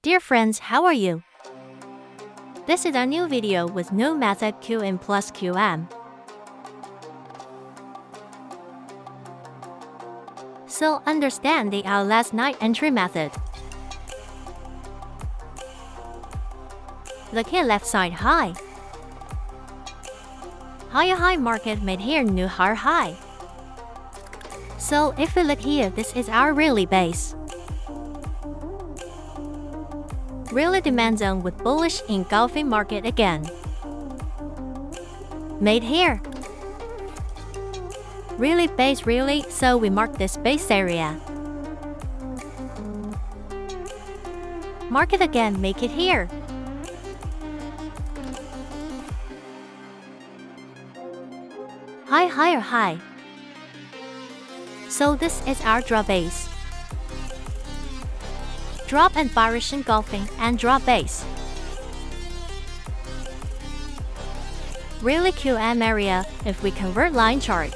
Dear friends, how are you? This is a new video with new method QM plus QM. So understand our last night entry method. Look here, left side high. High market made here new higher high. So if we look here, this is our really base. Really demand zone with bullish engulfing market again. Made here. Really base really, so we mark this base area. Mark it again, make it here. Higher high. So this is our draw base. Drop and bearish engulfing and draw base. Really QM area if we convert line chart.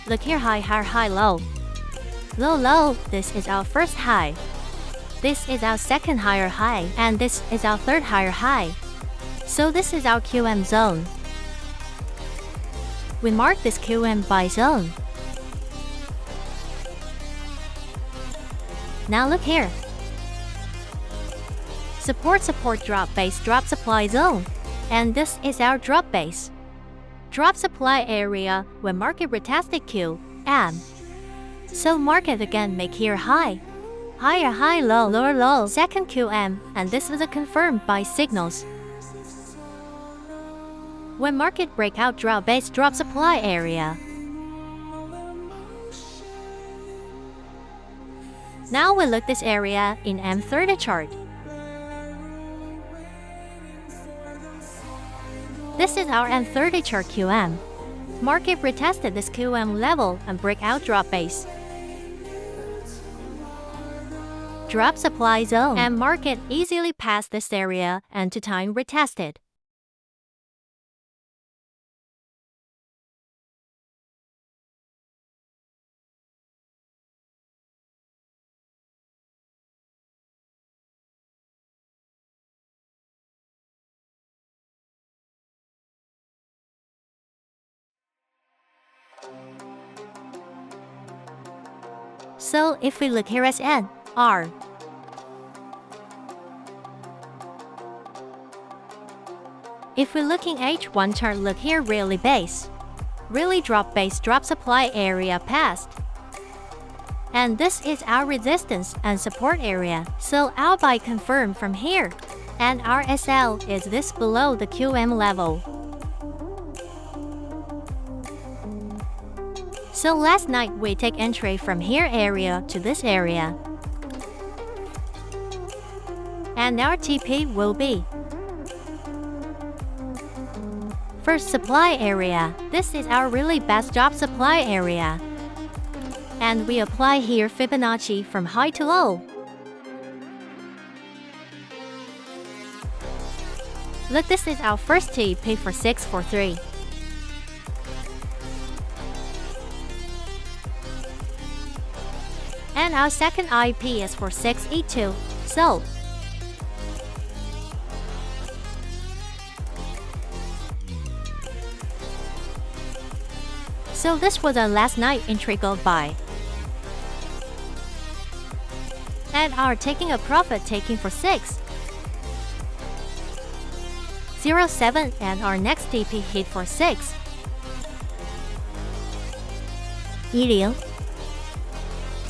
Look here, high, low. Low, this is our first high. This is our second higher high, and this is our third higher high. So this is our QM zone. We mark this QM buy zone. Now look here. Support, drop base, drop supply zone. And this is our drop base. Drop supply area when market retested QM. So market again make here high. Higher, low, second QM, and this is a confirmed buy signals. When market breakout drop base, drop supply area. Now we look this area in M30 chart. This is our M30 chart QM. Market retested this QM level and breakout drop base. Drop supply zone, and market easily passed this area and to time retested. So if we look here as N, R. If we're looking H1 chart, look here, really base. Really drop base, drop supply area passed. And this is our resistance and support area. So our buy confirmed from here. And our SL is this below the QM level. So last night we take entry from here area to this area. And our TP will be first supply area. This is our really best job supply area. And we apply here Fibonacci from high to low. Look, this is our first TP for 643. And our second IP is for 682. So this was our last night entry gold buy. And our taking a profit taking for 607, and our next TP hit for 680.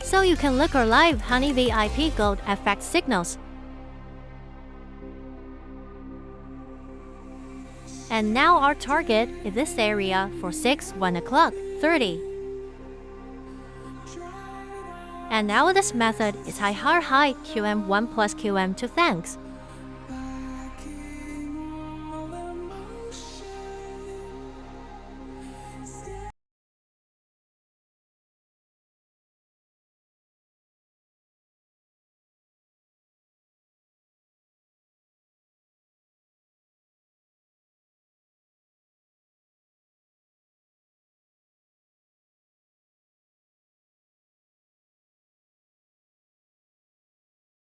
So you can look our live Honey VIP Gold FX signals. And now our target is this area for 1 o'clock 30. And now this method is higher high QM1 plus QM2. Thanks.